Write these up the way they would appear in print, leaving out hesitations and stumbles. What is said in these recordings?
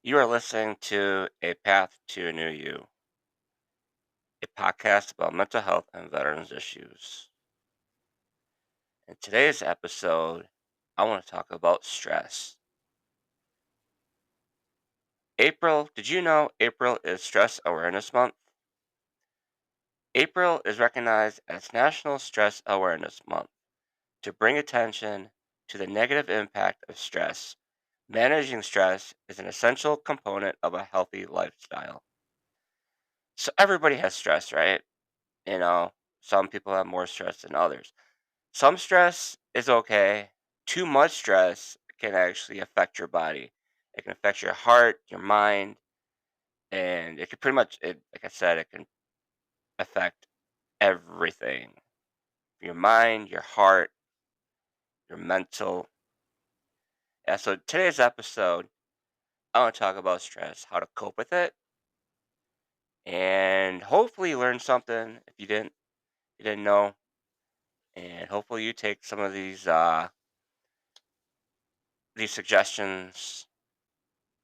You are listening to A Path to a New You, a podcast about mental health and veterans issues. In today's episode, I want to talk about stress. Did you know April is Stress Awareness Month? April is recognized as National Stress Awareness Month to bring attention to the negative impact of stress. Managing stress is an essential component of a healthy lifestyle. So, everybody has stress, right? You know, some people have more stress than others. Some stress is okay. Too much stress can actually affect your body. It can affect your heart, your mind, and it can pretty much, like I said, it can affect everything: your mind, your heart, your mental. Yeah. So today's episode, I want to talk about stress, how to cope with it, and hopefully you learned something if you didn't know, and hopefully you take some of these suggestions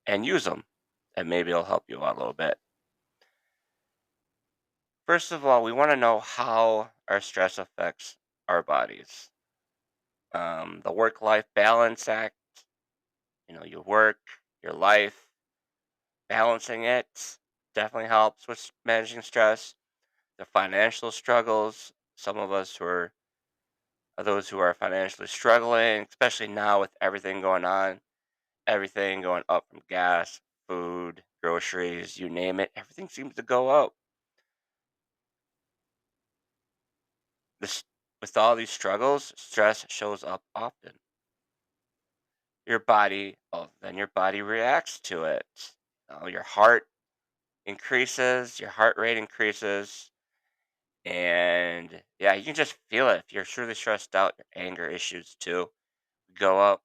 and use them, and maybe it'll help you out a little bit. First of all, we want to know how our stress affects our bodies. The Work Life Balance Act, your work, your life, balancing it definitely helps with managing stress. The financial struggles, some of us are those who are financially struggling, especially now with everything going on, everything going up from gas, food, groceries, you name it, everything seems to go up. This, with all these struggles, stress shows up often. Then your body reacts to it. Your heart increases, your heart rate increases, and yeah, you can just feel it. If you're truly stressed out, your anger issues too go up.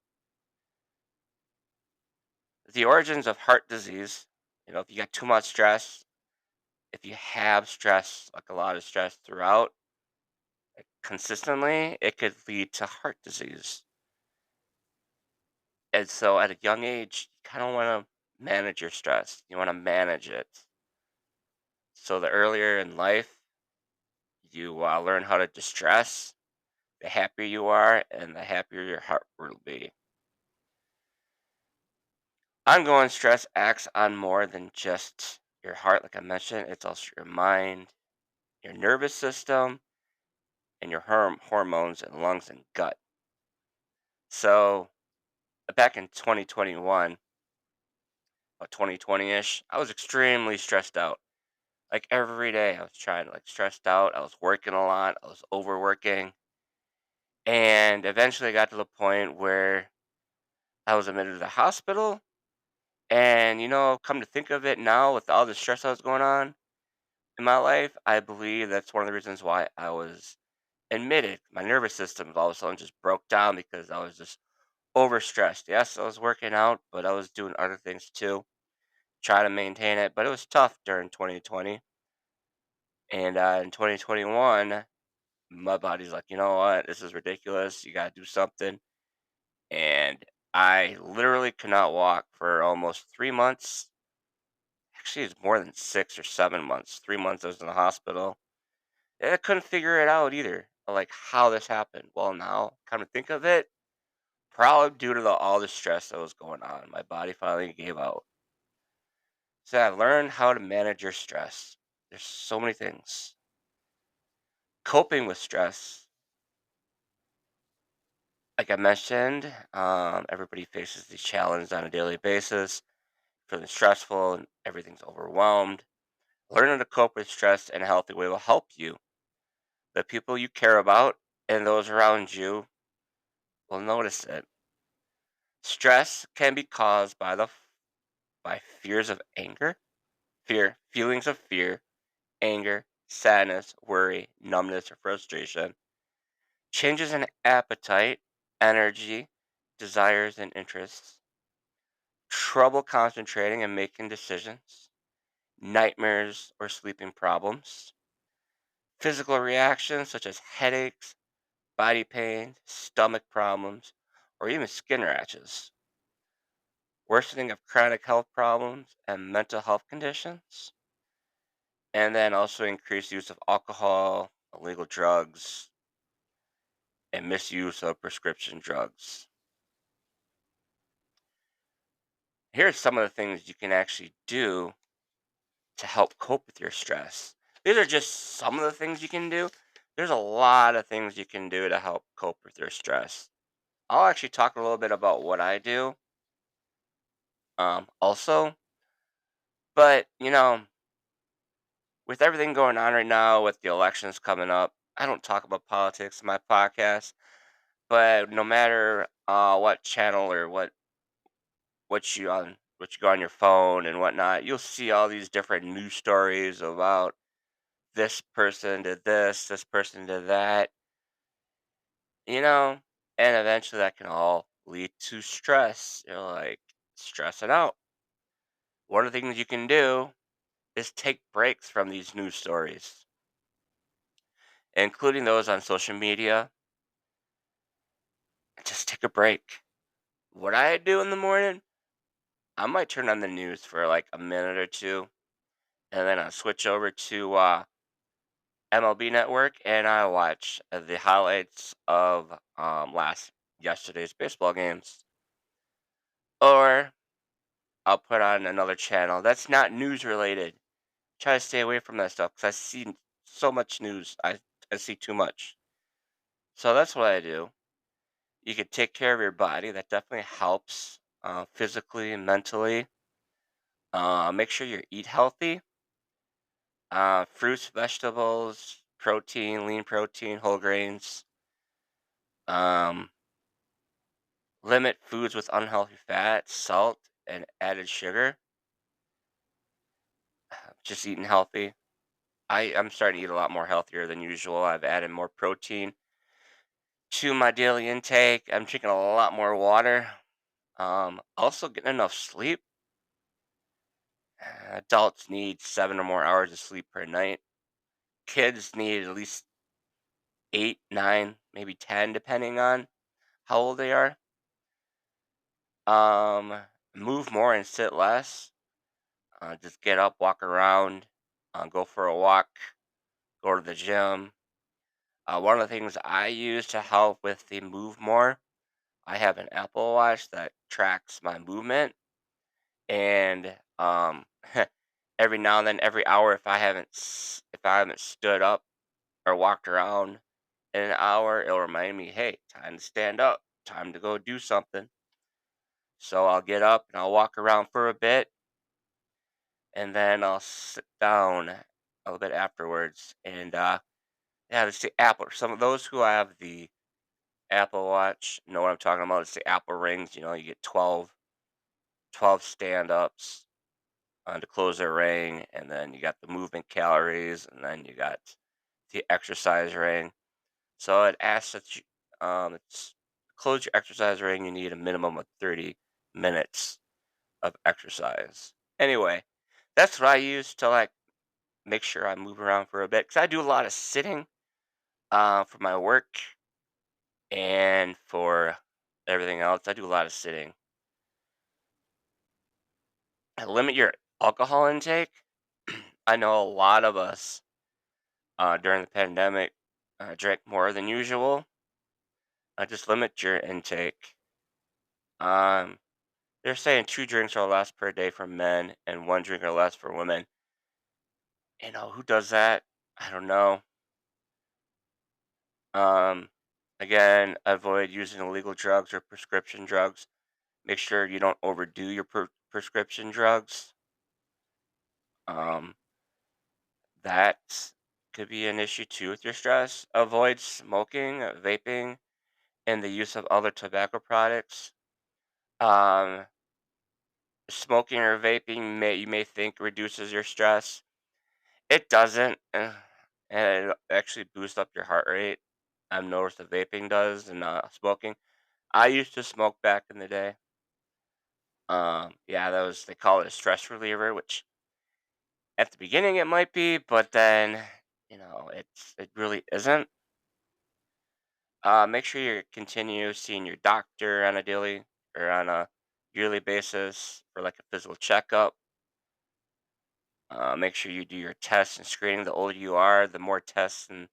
The origins of heart disease, if you got too much stress, if you have stress, like a lot of stress throughout, consistently, it could lead to heart disease. And so at a young age, you kind of want to manage your stress. You want to manage it. So the earlier in life you learn how to distress, the happier you are and the happier your heart will be. Ongoing stress acts on more than just your heart, like I mentioned. It's also your mind, your nervous system, and your hormones and lungs and gut. So back in 2021, or 2020-ish, I was extremely stressed out. Like every day I was trying to stressed out. I was working a lot. I was overworking. And eventually I got to the point where I was admitted to the hospital. And come to think of it now with all the stress that was going on in my life, I believe that's one of the reasons why I was admitted. My nervous system all of a sudden just broke down because I was just overstressed. Yes, I was working out, but I was doing other things too, trying to maintain it. But it was tough during 2020. And in 2021, my body's like, you know what? This is ridiculous. You got to do something. And I literally could not walk for almost 3 months. Actually, it's more than 6 or 7 months. 3 months I was in the hospital. And I couldn't figure it out either, like how this happened. Well, now, come to think of it, probably due to all the stress that was going on. My body finally gave out. So I learned how to manage your stress. There's so many things. Coping with stress, like I mentioned, everybody faces these challenges on a daily basis, feeling stressful and everything's overwhelmed. Learning to cope with stress in a healthy way will help you. The people you care about and those around you will notice it. Stress can be caused by fears of feelings of fear, anger, sadness, worry, numbness, or frustration, changes in appetite, energy, desires, and interests, trouble concentrating and making decisions, nightmares or sleeping problems, physical reactions such as headaches, body pain, stomach problems, or even skin rashes. worsening of chronic health problems and mental health conditions, and then also increased use of alcohol, illegal drugs, and misuse of prescription drugs. Here's some of the things you can actually do to help cope with your stress. These are just some of the things you can do. There's a lot of things you can do to help cope with your stress. I'll actually talk a little bit about what I do also, but with everything going on right now, with the elections coming up, I don't talk about politics in my podcast. But no matter what channel or what you go on your phone and whatnot, you'll see all these different news stories about this person did this person did that, you know, and eventually that can all lead to stress. You're like stressing out. One of the things you can do is take breaks from these news stories, including those on social media. Just take a break. What I do in the morning, I might turn on the news for like a minute or two, and then I switch over to MLB Network and I watch the highlights of last yesterday's baseball games. Or I'll put on another channel that's not news related. Try to stay away from that stuff because I see so much news. I see too much. So that's what I do. You can take care of your body. That definitely helps physically and mentally. Make sure you eat healthy. Fruits, vegetables, protein, lean protein, whole grains. Um, Limit foods with unhealthy fat, salt, and added sugar. Just eating healthy. I'm starting to eat a lot more healthier than usual. I've added more protein to my daily intake. I'm drinking a lot more water. Also getting enough sleep. Adults need 7 or more hours of sleep per night. Kids need at least 8, 9, maybe 10, depending on how old they are. Um, Move more and sit less. Just get up, walk around, go for a walk, go to the gym. One of the things I use to help with the move more, I have an Apple Watch that tracks my movement, and every now and then, every hour, if I haven't stood up or walked around in an hour, it'll remind me, hey, time to stand up, time to go do something. So I'll get up and I'll walk around for a bit, and then I'll sit down a little bit afterwards. And yeah, it's the Apple. Some of those who have the Apple Watch know what I'm talking about. It's the Apple rings. You get 12 stand ups to close their ring, and then you got the movement calories, and then you got the exercise ring. So it asks that it's close your exercise ring. You need a minimum of 30 minutes of exercise. Anyway, that's what I use to like make sure I move around for a bit because I do a lot of sitting for my work and for everything else. I do a lot of sitting. Limit your alcohol intake. I know a lot of us during the pandemic drank more than usual. Just limit your intake. Um, they're saying 2 drinks or less per day for men and 1 drink or less for women. Who does that? I don't know. Um, Again, avoid using illegal drugs or prescription drugs. Make sure you don't overdo your prescription drugs. Um, that could be an issue too with your stress. Avoid smoking, vaping, and the use of other tobacco products. Um, Smoking or vaping you may think reduces your stress. It doesn't, and it actually boosts up your heart rate. I've noticed that vaping does and smoking. I used to smoke back in the day. Yeah, that was they call it a stress reliever, which at the beginning it might be, but then it really isn't. Make sure you continue seeing your doctor on a daily or on a yearly basis for like a physical checkup. Make sure you do your tests and screening. The older you are, the more tests and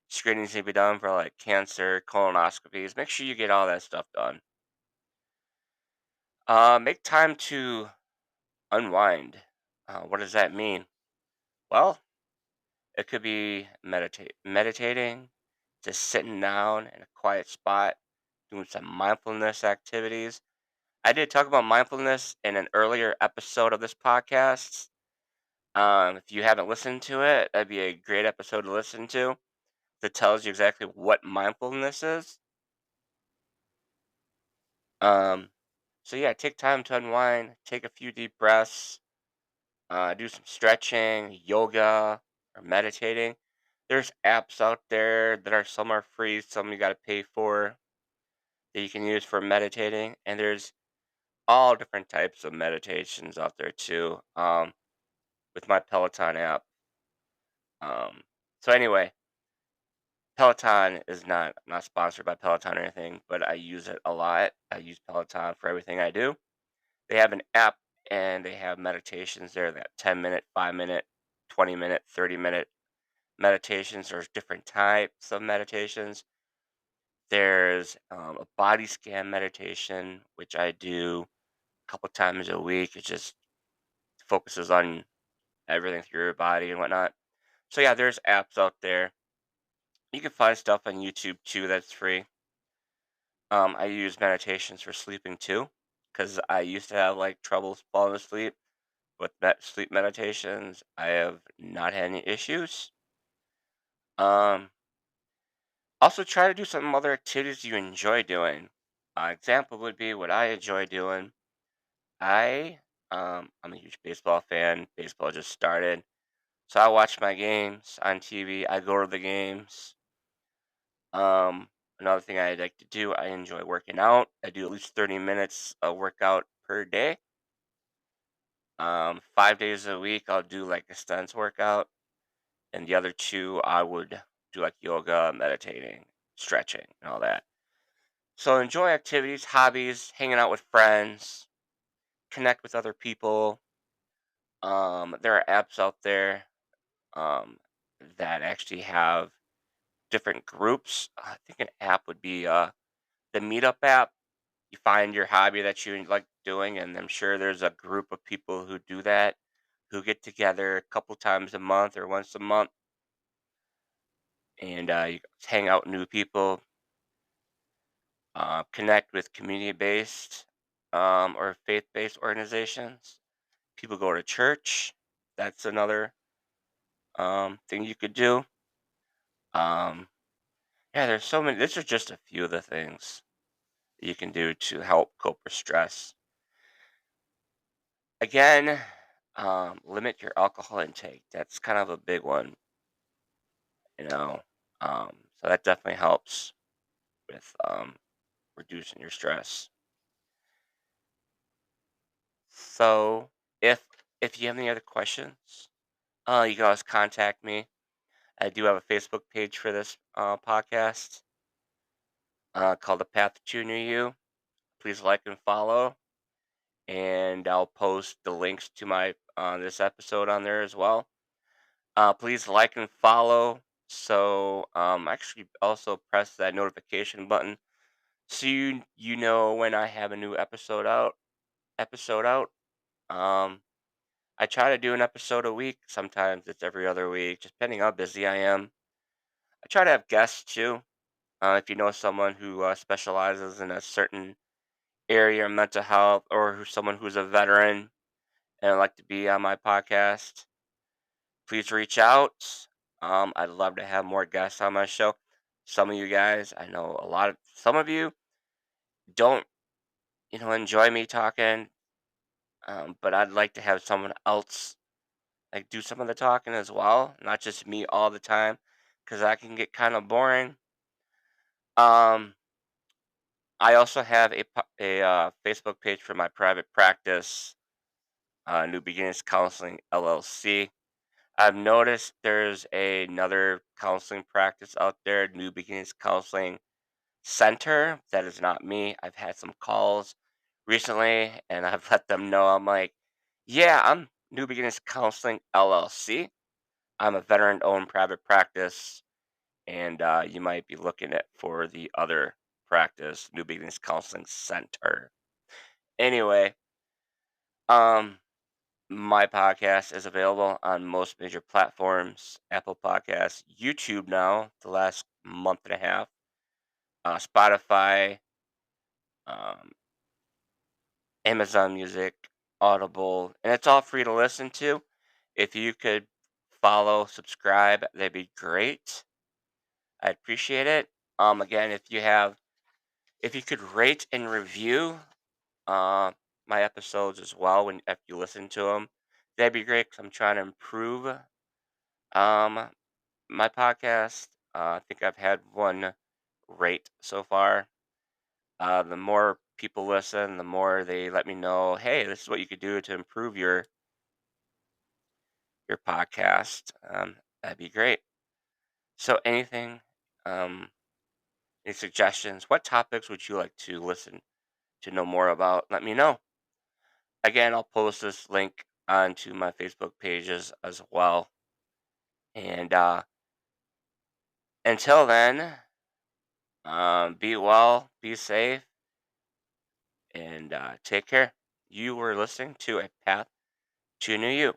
screenings need to be done for like cancer, colonoscopies. Make sure you get all that stuff done. Make time to unwind. What does that mean? Well, it could be meditating, just sitting down in a quiet spot, doing some mindfulness activities. I did talk about mindfulness in an earlier episode of this podcast. If you haven't listened to it, that'd be a great episode to listen to that tells you exactly what mindfulness is. Um, so yeah, take time to unwind, take a few deep breaths, do some stretching, yoga, or meditating. There's apps out there that are some are free, some you got to pay for that you can use for meditating, and there's all different types of meditations out there too. With my Peloton app. Um, so anyway, Peloton is not sponsored by Peloton or anything, but I use it a lot. I use Peloton for everything I do. They have an app and they have meditations there that 10-minute, 5-minute, 20-minute, 30-minute meditations. There's different types of meditations. There's a body scan meditation, which I do a couple times a week. It just focuses on everything through your body and whatnot. So yeah, there's apps out there. You can find stuff on YouTube too that's free. I use meditations for sleeping too, because I used to have like trouble falling asleep. With sleep meditations, I have not had any issues. Um, Also try to do some other activities you enjoy doing. Example would be what I enjoy doing. I I'm a huge baseball fan. Baseball just started, so I watch my games on TV. I go to the games. Another thing I like to do, I enjoy working out. I do at least 30 minutes of workout per day. 5 days a week, I'll do like a stance workout, and the other two, I would do like yoga, meditating, stretching, and all that. So enjoy activities, hobbies, hanging out with friends, connect with other people. There are apps out there um, that actually have different groups. I think an app would be the Meetup app. You find your hobby that you like doing, and I'm sure there's a group of people who do that, who get together a couple times a month or once a month, and you hang out with new people, connect with community-based or faith-based organizations. People go to church. That's another thing you could do. Um, yeah, there's so many. These are just a few of the things you can do to help cope with stress. Again, limit your alcohol intake. That's kind of a big one, you know. So that definitely helps with reducing your stress. So if you have any other questions, you can always contact me. I do have a Facebook page for this podcast called The Path to Near You. Please like and follow, and I'll post the links to my this episode on there as well. Please like and follow. So actually also press that notification button so you know when I have a new episode out. Episode out. Um, I try to do an episode a week. Sometimes it's every other week, just depending how busy I am. I try to have guests too. If you know someone who specializes in a certain area of mental health, or someone who's a veteran and would like to be on my podcast, please reach out. I'd love to have more guests on my show. Some of you guys, I know some of you don't, enjoy me talking, but I'd like to have someone else like do some of the talking as well, not just me all the time, because I can get kind of boring. Um, I also have a Facebook page for my private practice, New Beginnings Counseling LLC. I've noticed there's another counseling practice out there, New Beginnings Counseling Center. That is not me. I've had some calls recently, and I've let them know. I'm like, yeah, I'm New Beginnings Counseling LLC. I'm a veteran-owned private practice, and you might be looking at for the other practice, New Beginnings Counseling Center. Anyway, um, my podcast is available on most major platforms: Apple Podcasts, YouTube now, the last month and a half, Spotify, um, Amazon Music, Audible, and it's all free to listen to. If you could follow, subscribe, that'd be great. I'd appreciate it. Again, if you could rate and review uh, my episodes as well when if you listen to them, that'd be great. Because I'm trying to improve um my podcast. I think I've had one rate so far. The more people listen, the more they let me know, hey, this is what you could do to improve your podcast. That'd be great. So, um, any suggestions? What topics would you like to listen to know more about? Let me know. Again, I'll post this link onto my Facebook pages as well. And until then, be well, be safe, and take care. You were listening to A Path to a New You.